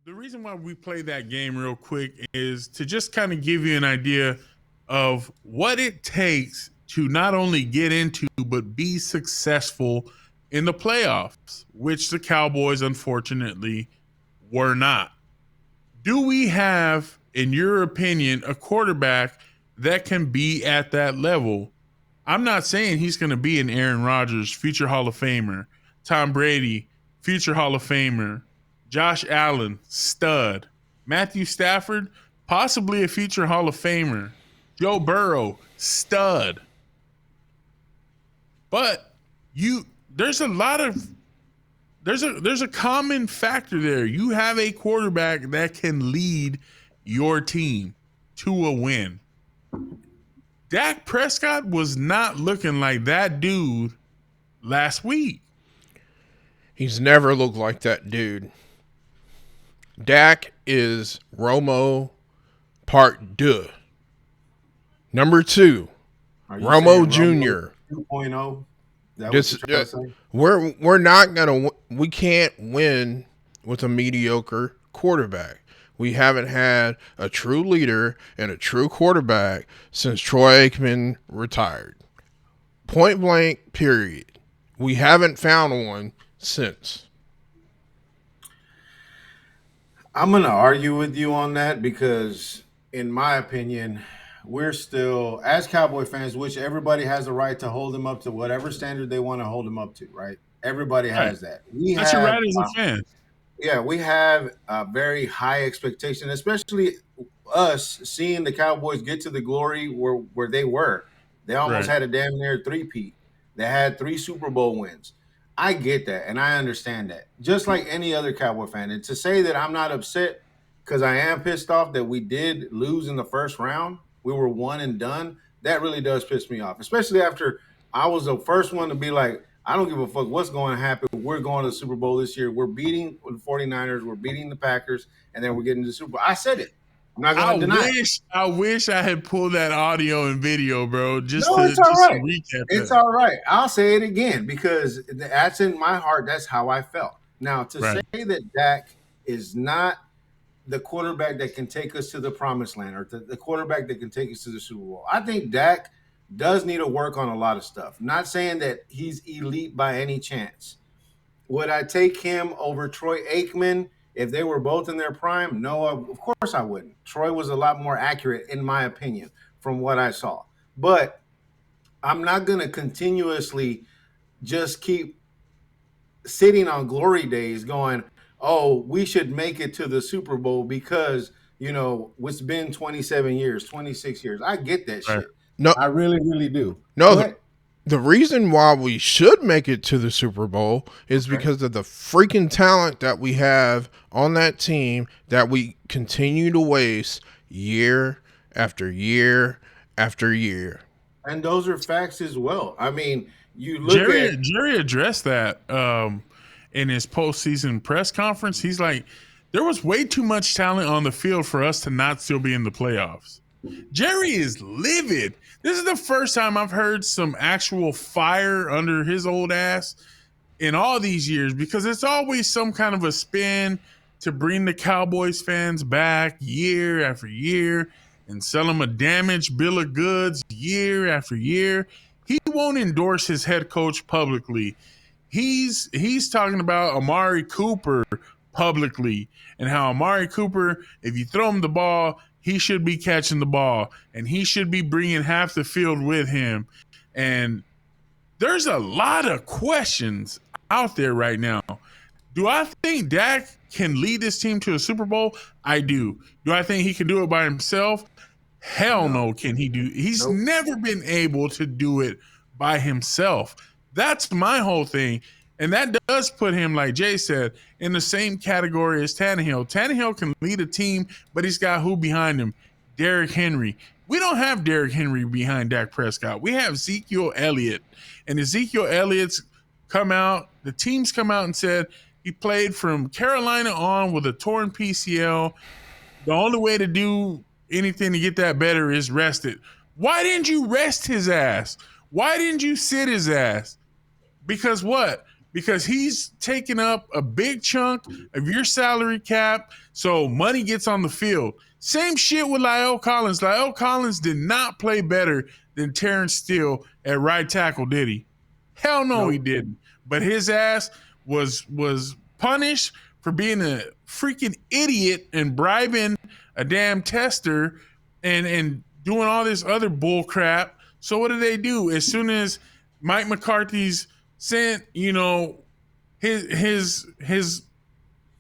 The reason why we play that game real quick is to just kind of give you an idea of what it takes to not only get into but be successful in the playoffs, which the Cowboys unfortunately were not. Do we have, in your opinion, a quarterback that can be at that level? I'm not saying he's going to be an Aaron Rodgers, future Hall of Famer, Tom Brady, future Hall of Famer, Josh Allen, stud, Matthew Stafford, possibly a future Hall of Famer, Joe Burrow, stud. But there's a lot of there's a common factor there. You have a quarterback that can lead your team to a win. Dak Prescott was not looking like that dude last week. He's never looked like that dude. Dak is Romo Part 2. Number 2, Romo Jr. 2.0. We're not gonna. We can't win with a mediocre quarterback. We haven't had a true leader and a true quarterback since Troy Aikman retired. Point blank, period. We haven't found one since. I'm going to argue with you on that because, in my opinion, we're still, as Cowboy fans, which everybody has the right to hold them up to whatever standard they want to hold them up to, right? Everybody has that. That's your right as a fan. Yeah, we have a very high expectation, especially us seeing the Cowboys get to the glory where they were. They almost had a damn near three-peat. They had 3 Super Bowl wins. I get that, and I understand that. Just like any other Cowboy fan. And to say that I'm not upset because I am pissed off that we did lose in the first round, we were one and done, that really does piss me off, especially after I was the first one to be like, I don't give a fuck what's going to happen. We're going to the Super Bowl this year. We're beating the 49ers. We're beating the Packers, and then we're getting to the Super Bowl. I said it. I'm not going to deny it. I wish I had pulled that audio and video, bro, it's all right. Recap it's all right. I'll say it again because that's in my heart. That's how I felt. Now, to say that Dak is not the quarterback that can take us to the promised land or the quarterback that can take us to the Super Bowl, I think Dak does need to work on a lot of stuff. Not saying that he's elite by any chance. Would I take him over Troy Aikman if they were both in their prime? No, of course I wouldn't. Troy was a lot more accurate, in my opinion, from what I saw. But I'm not going to continuously just keep sitting on glory days going, oh, we should make it to the Super Bowl because, it's been 27 years, 26 years. I get that shit. No, I really, really do. No, the reason why we should make it to the Super Bowl is because of the freaking talent that we have on that team that we continue to waste year after year after year. And those are facts as well. I mean, you look Jerry addressed that in his postseason press conference. He's like, there was way too much talent on the field for us to not still be in the playoffs. Jerry is livid. This is the first time I've heard some actual fire under his old ass in all these years because it's always some kind of a spin to bring the Cowboys fans back year after year and sell them a damaged bill of goods year after year. He won't endorse his head coach publicly. He's talking about Amari Cooper publicly and how Amari Cooper, if you throw him the ball, he should be catching the ball, and he should be bringing half the field with him. And there's a lot of questions out there right now. Do I think Dak can lead this team to a Super Bowl? I do. Do I think he can do it by himself? Hell no, can he do? He's never been able to do it by himself. That's my whole thing. And that does put him, like Jay said, in the same category as Tannehill. Tannehill can lead a team, but he's got who behind him? Derrick Henry. We don't have Derrick Henry behind Dak Prescott. We have Ezekiel Elliott. And Ezekiel Elliott's the teams come out and said he played from Carolina on with a torn PCL. The only way to do anything to get that better is rest it. Why didn't you rest his ass? Why didn't you sit his ass? Because what? because he's taking up a big chunk of your salary cap, so money gets on the field. Same shit with La'el Collins. La'el Collins did not play better than Terrence Steele at right tackle, did he? Hell no, he didn't. But his ass was punished for being a freaking idiot and bribing a damn tester and doing all this other bull crap. So what do they do? As soon as Mike McCarthy's sent, his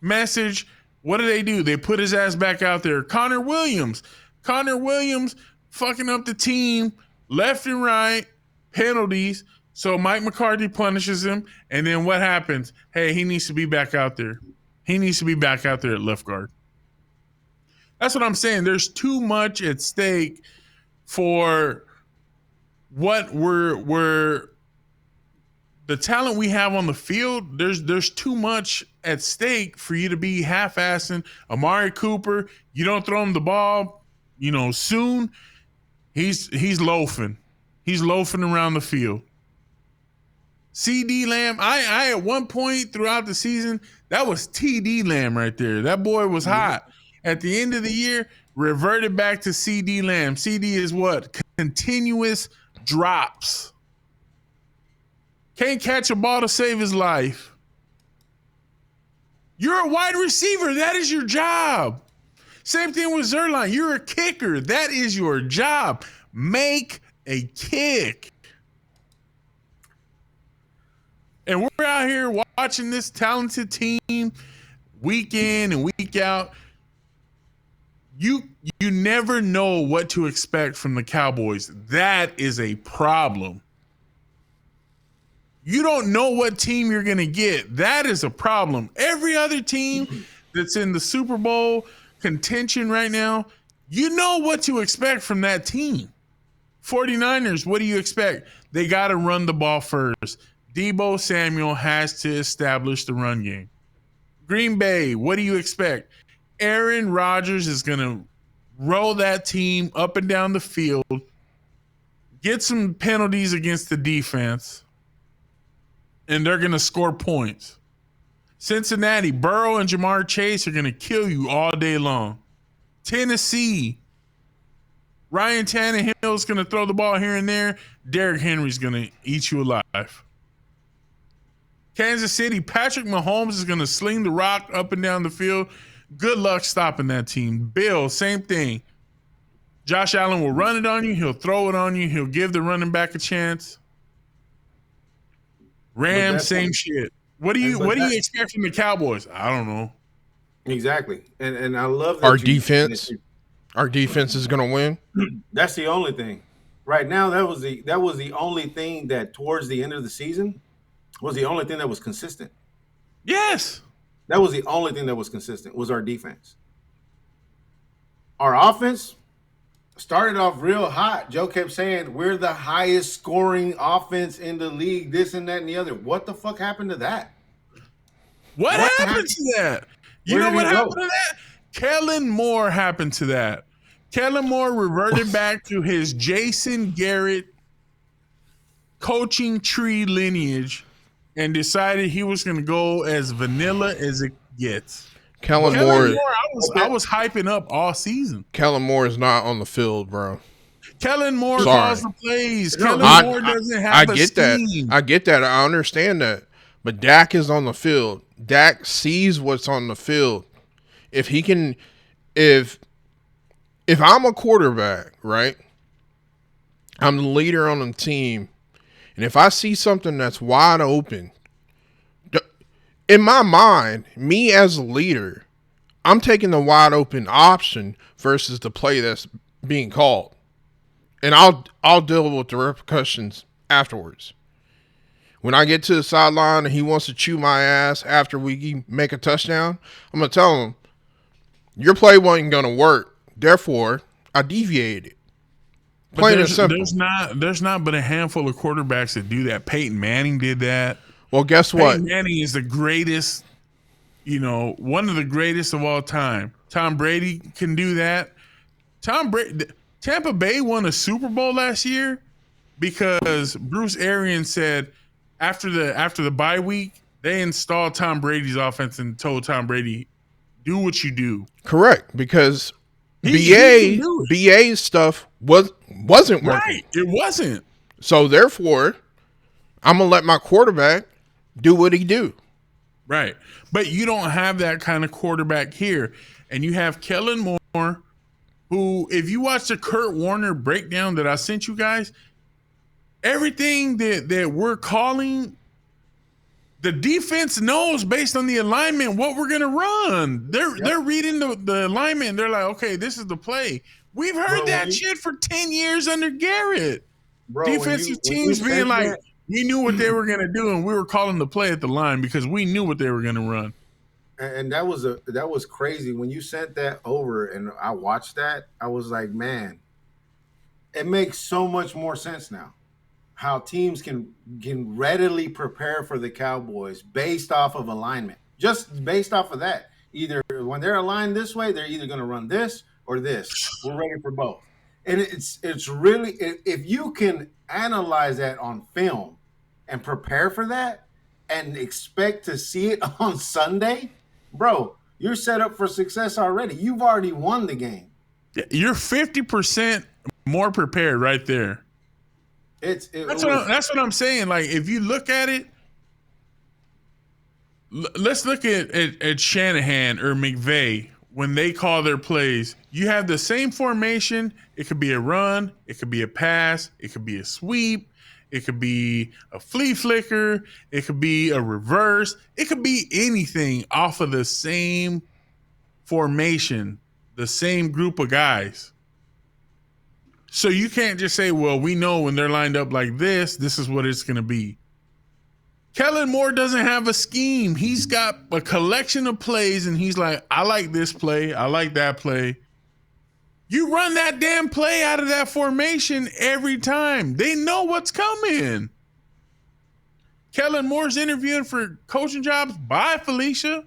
message, what do? They put his ass back out there. Connor Williams fucking up the team left and right, penalties. So Mike McCarthy punishes him, and then what happens? Hey, he needs to be back out there. He needs to be back out there at left guard. That's what I'm saying. There's too much at stake for what we're the talent we have on the field. There's too much at stake for you to be half-assing. Amari Cooper, you don't throw him the ball, soon. He's loafing. He's loafing around the field. CD Lamb, I at one point throughout the season, that was TD Lamb right there. That boy was hot. At the end of the year, reverted back to CD Lamb. CD is what? Continuous drops. Can't catch a ball to save his life. You're a wide receiver. That is your job. Same thing with Zerline. You're a kicker. That is your job. Make a kick. And we're out here watching this talented team week in and week out. You never know what to expect from the Cowboys. That is a problem. You don't know what team you're going to get. That is a problem. Every other team that's in the Super Bowl contention right now, you know what to expect from that team. 49ers, what do you expect? They got to run the ball first. Deebo Samuel has to establish the run game. Green Bay, what do you expect? Aaron Rodgers is going to roll that team up and down the field, get some penalties against the defense, and they're going to score points. Cincinnati, Burrow and Jamar Chase are going to kill you all day long. Tennessee, Ryan Tannehill is going to throw the ball here and there. Derrick Henry's going to eat you alive. Kansas City, Patrick Mahomes is going to sling the rock up and down the field. Good luck stopping that team. Bill, same thing. Josh Allen will run it on you. He'll throw it on you. He'll give the running back a chance. Rams, same shit. What do you expect from the Cowboys? I don't know. Exactly. And I love that our defense. Our defense is going to win. That's the only thing. Right now, that was the only thing that towards the end of the season was the only thing that was consistent. Yes. That was the only thing that was consistent was our defense. Our offense started off real hot. Joe kept saying we're the highest scoring offense in the league, this and that and the other. What the fuck happened to that? What happened to that? You know what happened to that? Kellen Moore happened to that. Kellen Moore reverted back to his Jason Garrett coaching tree lineage and decided he was going to go as vanilla as it gets. Kellen Moore, I was hyping up all season. Kellen Moore is not on the field, bro. Kellen Moore calls the plays. Kellen Moore doesn't have a scheme. I get that. I understand that. But Dak is on the field. Dak sees what's on the field. If he can, if I'm a quarterback, right? I'm the leader on the team. And if I see something that's wide open, in my mind, me as a leader, I'm taking the wide open option versus the play that's being called. And I'll deal with the repercussions afterwards. When I get to the sideline and he wants to chew my ass after we make a touchdown, I'm going to tell him, your play wasn't going to work. Therefore, I deviated. Plain and simple. There's not but a handful of quarterbacks that do that. Peyton Manning did that. Well, guess what? Peyton Manning is the greatest, one of the greatest of all time. Tom Brady can do that. Tampa Bay won a Super Bowl last year because Bruce Arians said after the bye week, they installed Tom Brady's offense and told Tom Brady, do what you do. Correct, because He BA's stuff wasn't working. Right, it wasn't. So therefore, I'm gonna let my quarterback do what he do. Right, but you don't have that kind of quarterback here, and you have Kellen Moore, who, if you watch the Kurt Warner breakdown that I sent you guys, everything that we're calling, the defense knows based on the alignment what we're gonna run. They're reading the alignment. They're like, okay, this is the play. We've heard that shit for 10 years under Garrett. Defensive teams being like, we knew what they were gonna do, and we were calling the play at the line because we knew what they were gonna run. And that was crazy when you sent that over, and I watched that. I was like, man, it makes so much more sense now. How teams can readily prepare for the Cowboys based off of alignment, just based off of that. Either when they're aligned this way, they're either going to run this or this. We're ready for both, and it's really, if you can analyze that on film and prepare for that and expect to see it on Sunday, bro, you're set up for success already. You've already won the game. You're 50% more prepared right there. That's what I'm saying. Like, if you look at it, let's look at Shanahan or McVay when they call their plays. You have the same formation. It could be a run. It could be a pass. It could be a sweep. It could be a flea flicker. It could be a reverse. It could be anything off of the same formation, the same group of guys. So you can't just say, well, we know when they're lined up like this is what it's going to be. Kellen Moore doesn't have a scheme. He's got a collection of plays, and he's like, I like this play. I like that play. You run that damn play out of that formation every time. They know what's coming. Kellen Moore's interviewing for coaching jobs. Bye, Felicia.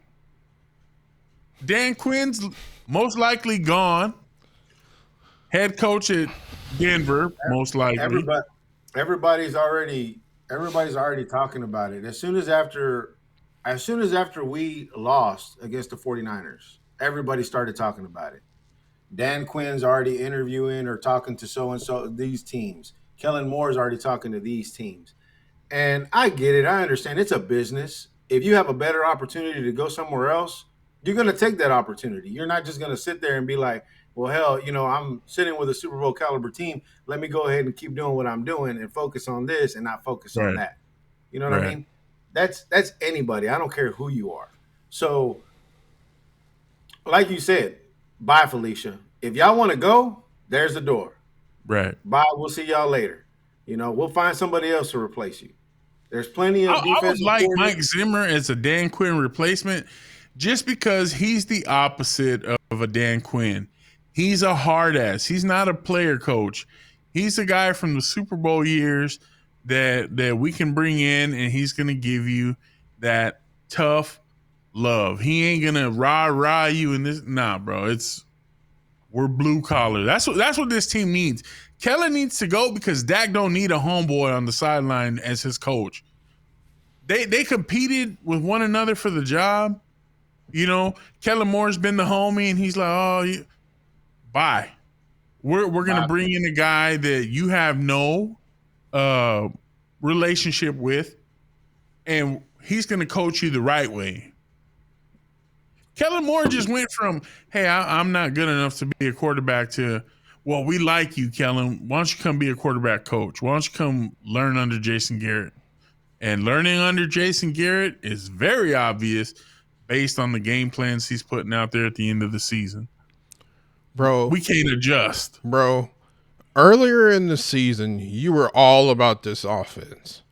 Dan Quinn's most likely gone. Head coach at Denver, most likely. Everybody's already talking about it. As soon as after we lost against the 49ers, everybody started talking about it. Dan Quinn's already interviewing or talking to so-and-so, these teams. Kellen Moore's already talking to these teams. And I get it. I understand. It's a business. If you have a better opportunity to go somewhere else, you're going to take that opportunity. You're not just going to sit there and be like, well, hell, I'm sitting with a Super Bowl caliber team. Let me go ahead and keep doing what I'm doing and focus on this and not focus on that. You know what I mean? That's anybody. I don't care who you are. So, like you said, bye, Felicia. If y'all want to go, there's the door. Right. Bye. We'll see y'all later. We'll find somebody else to replace you. There's plenty of defense. I would like Mike Zimmer as a Dan Quinn replacement just because he's the opposite of a Dan Quinn. He's a hard ass. He's not a player coach. He's a guy from the Super Bowl years that we can bring in, and he's going to give you that tough love. He ain't going to rah you in this. Nah, bro. We're blue collar. That's what this team needs. Kellen needs to go because Dak don't need a homeboy on the sideline as his coach. They competed with one another for the job. Kellen Moore's been the homie, and he's like, bye. We're going to bring in a guy that you have no relationship with, and he's going to coach you the right way. Kellen Moore just went from, hey, I'm not good enough to be a quarterback to, well, we like you, Kellen. Why don't you come be a quarterback coach? Why don't you come learn under Jason Garrett? And learning under Jason Garrett is very obvious based on the game plans he's putting out there at the end of the season. Bro, we can't adjust. Bro, earlier in the season, you were all about this offense.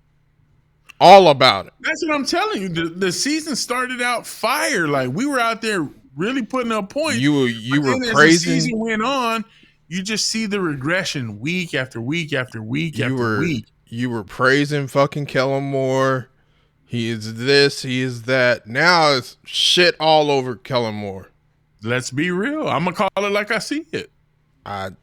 All about it. That's what I'm telling you. The season started out fire. Like, we were out there really putting up points. You were praising. As the season went on, you just see the regression week after week after week after week. You were praising fucking Kellen Moore. He is this, he is that. Now it's shit all over Kellen Moore. Let's be real. I'm gonna call it like I see it. I'm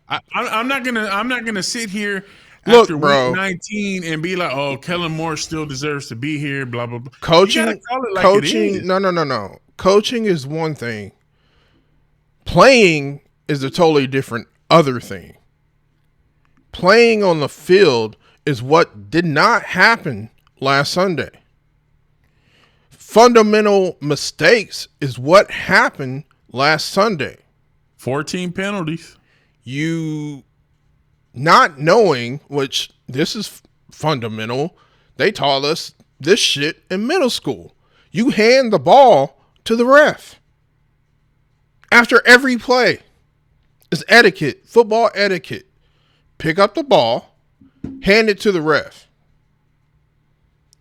not gonna sit here after week 19 and be like, "Oh, Kellen Moore still deserves to be here." Blah blah blah. Coaching, you gotta call it like coaching. it is. No. Coaching is one thing. Playing is a totally different other thing. Playing on the field is what did not happen last Sunday. Fundamental mistakes is what happened last Sunday. 14 penalties. You not knowing, which this is fundamental. They taught us this shit in middle school. You hand the ball to the ref after every play. It's etiquette, football etiquette. Pick up the ball, hand it to the ref.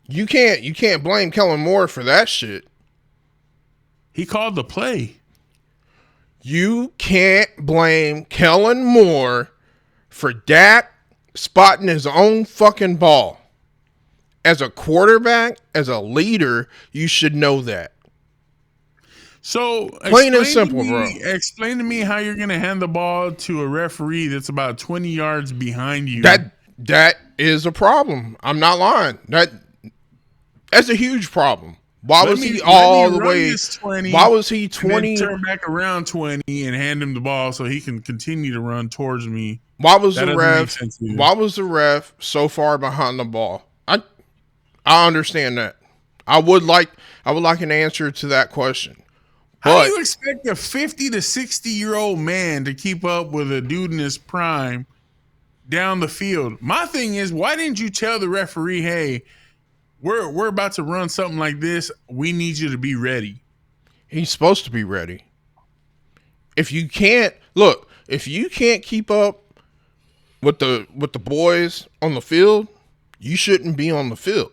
You can't blame Kellen Moore for that shit. He called the play. You can't blame Kellen Moore for Dak spotting his own fucking ball. As a quarterback, as a leader, you should know that. So plain and simple, bro. Explain to me how you're going to hand the ball to a referee that's about 20 yards behind you. That is a problem. I'm not lying. That's a huge problem. Why was he all the way? 20, why was he 20? Turn back around 20 and hand him the ball so he can continue to run towards me. Why was the ref? Why was the ref so far behind the ball? I understand that. I would like an answer to that question. How do you expect a 50 to 60-year-old man to keep up with a dude in his prime down the field? My thing is, why didn't you tell the referee, hey, we're about to run something like this. We need you to be ready. He's supposed to be ready. If you can't keep up with the boys on the field, you shouldn't be on the field.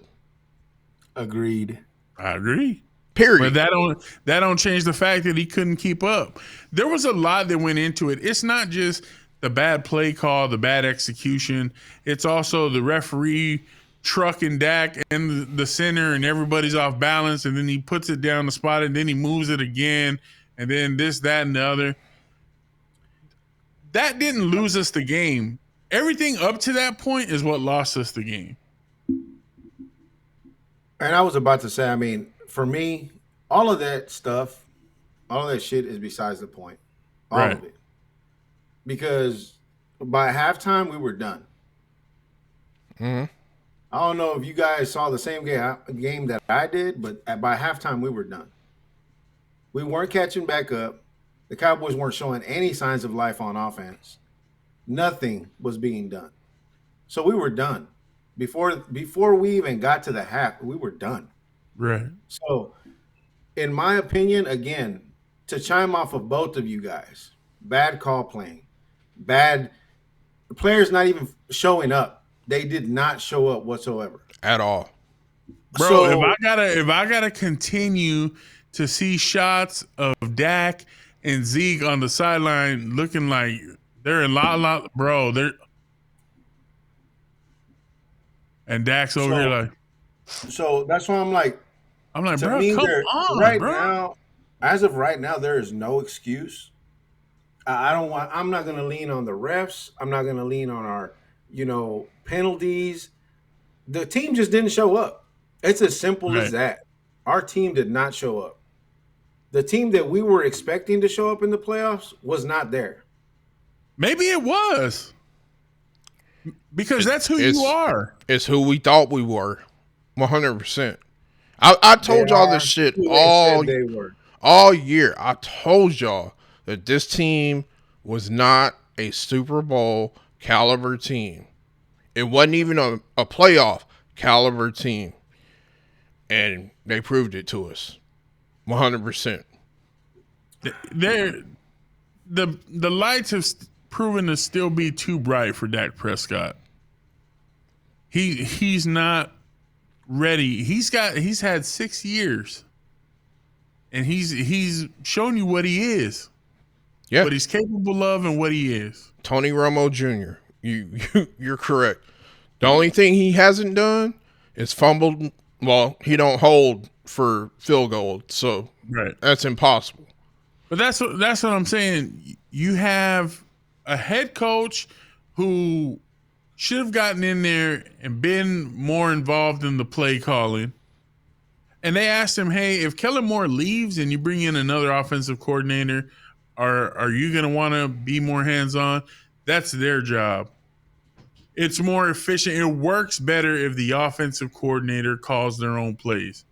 Agreed. I agree. Period. But that don't change the fact that he couldn't keep up. There was a lot that went into it. It's not just the bad play call, the bad execution. It's also the referee trucking Dak and the center, and everybody's off balance, and then he puts it down the spot, and then he moves it again, and then this, that, and the other. That didn't lose us the game. Everything up to that point is what lost us the game. And I was about to say, I mean, for me, all of that stuff, all of that shit is besides the point. All of it. Because by halftime, we were done. Mm-hmm. I don't know if you guys saw the same game that I did, but by halftime, we were done. We weren't catching back up. The Cowboys weren't showing any signs of life on offense. Nothing was being done. So we were done. Before we even got to the half, we were done. Right. So, in my opinion, again, to chime off of both of you guys, bad call playing, the players not even showing up. They did not show up whatsoever at all. Bro, so, if I gotta continue to see shots of Dak and Zeke on the sideline looking like they're in lot, bro, and Dak's over here like. So that's why I'm like, bro, come on, right bro. Now, as of right now, there is no excuse. I'm not going to lean on the refs. I'm not going to lean on our, penalties. The team just didn't show up. It's as simple as that. Our team did not show up. The team that we were expecting to show up in the playoffs was not there. Maybe it was. Because that's who you are. It's who we thought we were. 100%. I told y'all this shit all year. I told y'all that this team was not a Super Bowl caliber team. It wasn't even a playoff caliber team. And they proved it to us. 100%. The lights have proven to still be too bright for Dak Prescott. He's not ready. He's had 6 years, and he's shown you what he is. Yeah, what he's capable of and what he is. Tony Romo Jr. You're correct. The only thing he hasn't done is fumbled. Well, he don't hold for field goal, so that's impossible. But that's what I'm saying. You have a head coach who should have gotten in there and been more involved in the play calling. And they asked him, hey, if Kellen Moore leaves and you bring in another offensive coordinator, are you going to want to be more hands-on? That's their job. It's more efficient. It works better if the offensive coordinator calls their own plays.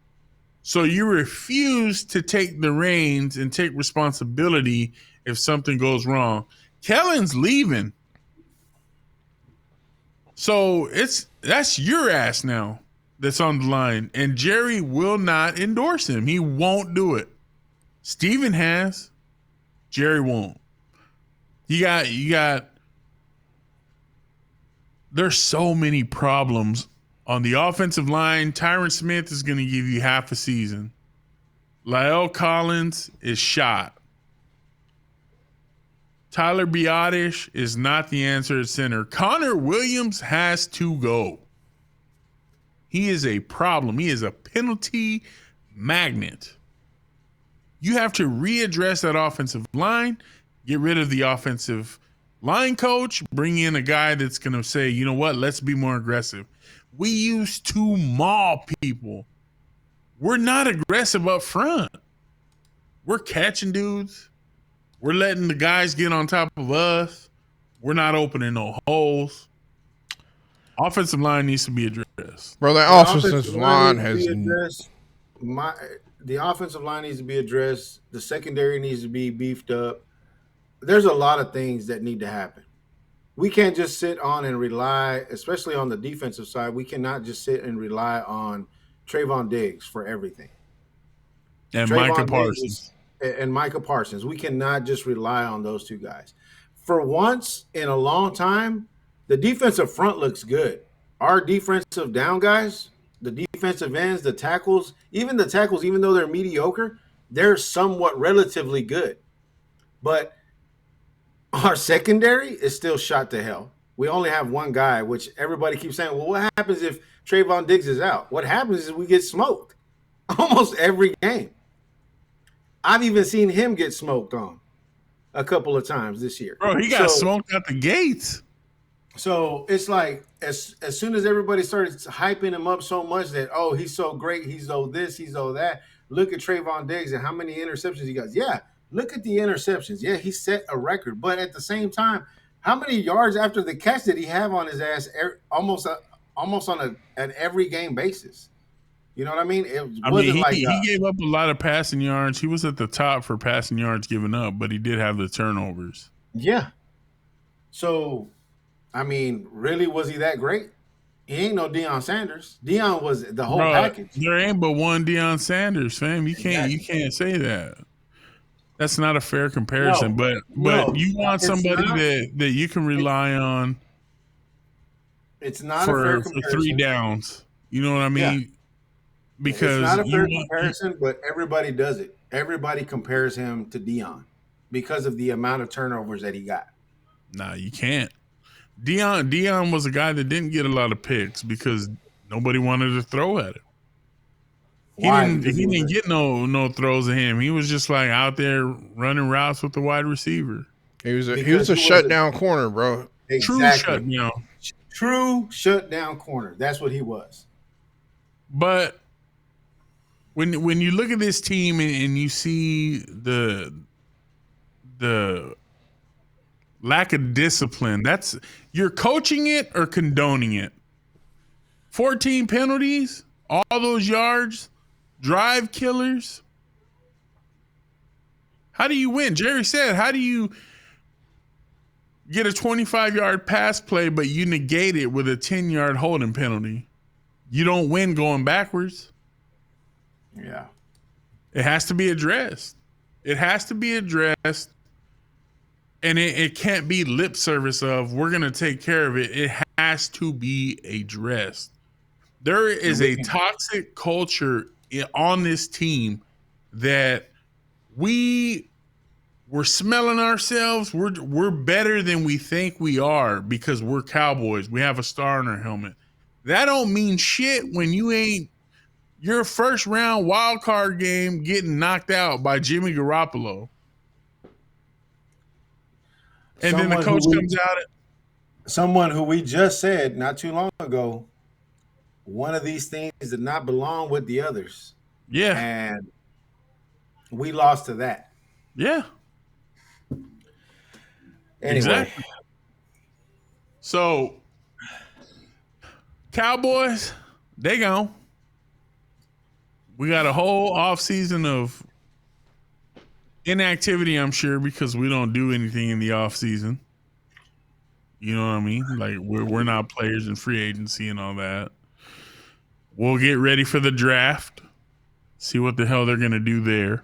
So you refuse to take the reins and take responsibility if something goes wrong. Kellen's leaving. So that's your ass now that's on the line. And Jerry will not endorse him. He won't do it. Steven has. Jerry won't. You got there's so many problems on the offensive line. Tyron Smith is going to give you half a season. La'el Collins is shot. Tyler Biotish is not the answer at center. Connor Williams has to go. He is a problem. He is a penalty magnet. You have to readdress that offensive line, get rid of the offensive line coach, bring in a guy that's going to say, you know what, let's be more aggressive. We used to maul people. We're not aggressive up front. We're catching dudes. We're letting the guys get on top of us. We're not opening no holes. Offensive line needs to be addressed. Bro, that offensive line has... The offensive line needs to be addressed. The secondary needs to be beefed up. There's a lot of things that need to happen. We can't just sit on and rely, especially on the defensive side, we cannot just sit and rely on Trayvon Diggs for everything. And Micah Parsons. And Micah Parsons. We cannot just rely on those two guys. For once in a long time, the defensive front looks good. Our defensive down guys, the defensive ends, the tackles, even though they're mediocre, they're somewhat relatively good. But our secondary is still shot to hell. We only have one guy, which everybody keeps saying, well, what happens if Trayvon Diggs is out? What happens is we get smoked almost every game. I've even seen him get smoked on a couple of times this year. Bro, he got smoked out the gates. So it's like as soon as everybody started hyping him up so much that, oh, he's so great, he's so this, he's so that. Look at Trayvon Diggs and how many interceptions he got. Yeah, look at the interceptions. Yeah, he set a record. But at the same time, how many yards after the catch did he have on his ass almost on an every game basis? You know what I mean? He gave up a lot of passing yards. He was at the top for passing yards given up, but he did have the turnovers. Yeah. So, I mean, really, was he that great? He ain't no Deion Sanders. Deion was the whole package. There ain't but one Deion Sanders, fam. You can't say that. That's not a fair comparison. But you want somebody that you can rely on. It's not a fair comparison. For 3 downs. You know what I mean? Yeah. Because it's not a fair comparison, but everybody does it. Everybody compares him to Deion because of the amount of turnovers that he got. Nah, you can't. Deion was a guy that didn't get a lot of picks because nobody wanted to throw at him. He didn't get no throws at him. He was just like out there running routes with the wide receiver. He was a shutdown corner, bro. Exactly. True shutdown corner. That's what he was. But when you look at this team and you see the lack of discipline, you're coaching it or condoning it. 14 penalties, all those yards, drive killers. How do you win? Jerry said, how do you get a 25-yard pass play, but you negate it with a 10-yard holding penalty? You don't win going backwards. Yeah. It has to be addressed. It has to be addressed. And it can't be lip service of we're going to take care of it. It has to be addressed. There is a toxic culture on this team that we're smelling ourselves. We're better than we think we are because we're Cowboys. We have a star in our helmet. That don't mean shit when you ain't your first round wild card game getting knocked out by Jimmy Garoppolo. And then the coach comes out. someone who we just said not too long ago, one of these things did not belong with the others. Yeah. And we lost to that. Yeah. Anyway. Exactly. So, Cowboys, they gone. We got a whole off season of inactivity, I'm sure, because we don't do anything in the off season. You know what I mean? Like we're not players in free agency and all that. We'll get ready for the draft. See what the hell they're gonna do there.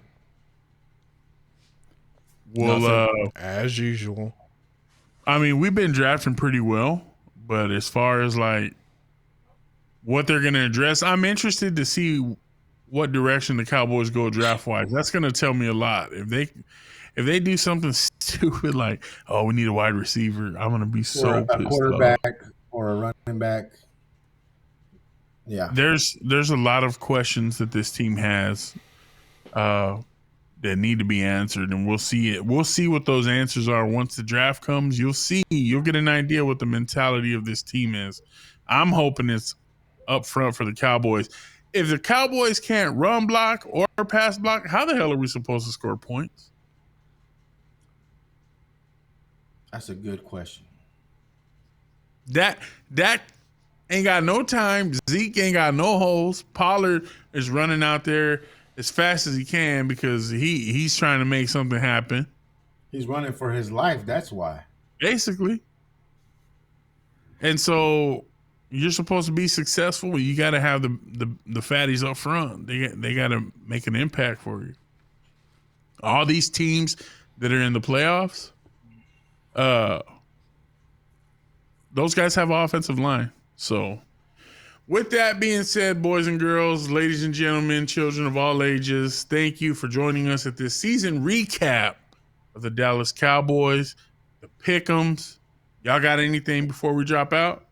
Nothing, as usual. I mean, we've been drafting pretty well, but as far as like what they're gonna address, I'm interested to see what direction the Cowboys go draft wise. That's gonna tell me a lot. If they do something stupid like, oh, we need a wide receiver, I'm gonna be so pissed. A quarterback or a running back. Yeah. There's a lot of questions that this team has that need to be answered, and we'll see it. We'll see what those answers are once the draft comes. You'll get an idea what the mentality of this team is. I'm hoping it's up front for the Cowboys. If the Cowboys can't run block or pass block, how the hell are we supposed to score points? That's a good question. That ain't got no time. Zeke ain't got no holes. Pollard is running out there as fast as he can because he's trying to make something happen. He's running for his life. That's why. Basically. And so you're supposed to be successful. You got to have the fatties up front. They got to make an impact for you. All these teams that are in the playoffs, those guys have an offensive line. So with that being said, boys and girls, ladies and gentlemen, children of all ages, thank you for joining us at this season recap of the Dallas Cowboys, the Pick'ems. Y'all got anything before we drop out?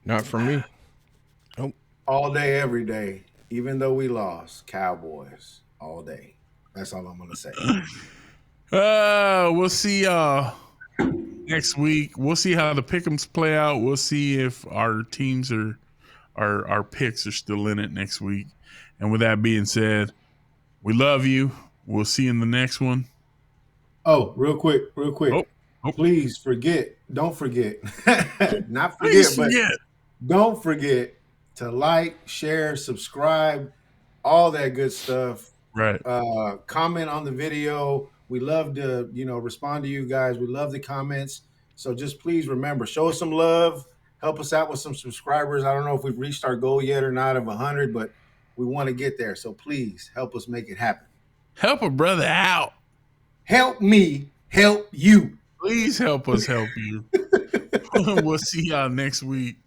Not for me. Nope. All day, every day. Even though we lost, Cowboys all day. That's all I'm going to say. We'll see y'all next week. We'll see how the Pick'ems play out. We'll see if our teams our picks are still in it next week. And with that being said, we love you. We'll see you in the next one. Oh, real quick. Oh. Please don't forget. Not Please forget, but don't forget to like, share, subscribe, all that good stuff. Right. Comment on the video. We love to, respond to you guys. We love the comments. So just please remember, show us some love. Help us out with some subscribers. I don't know if we've reached our goal yet or not of 100, but we want to get there. So please help us make it happen. Help a brother out. Help me help you. Please help us help you. We'll see y'all next week.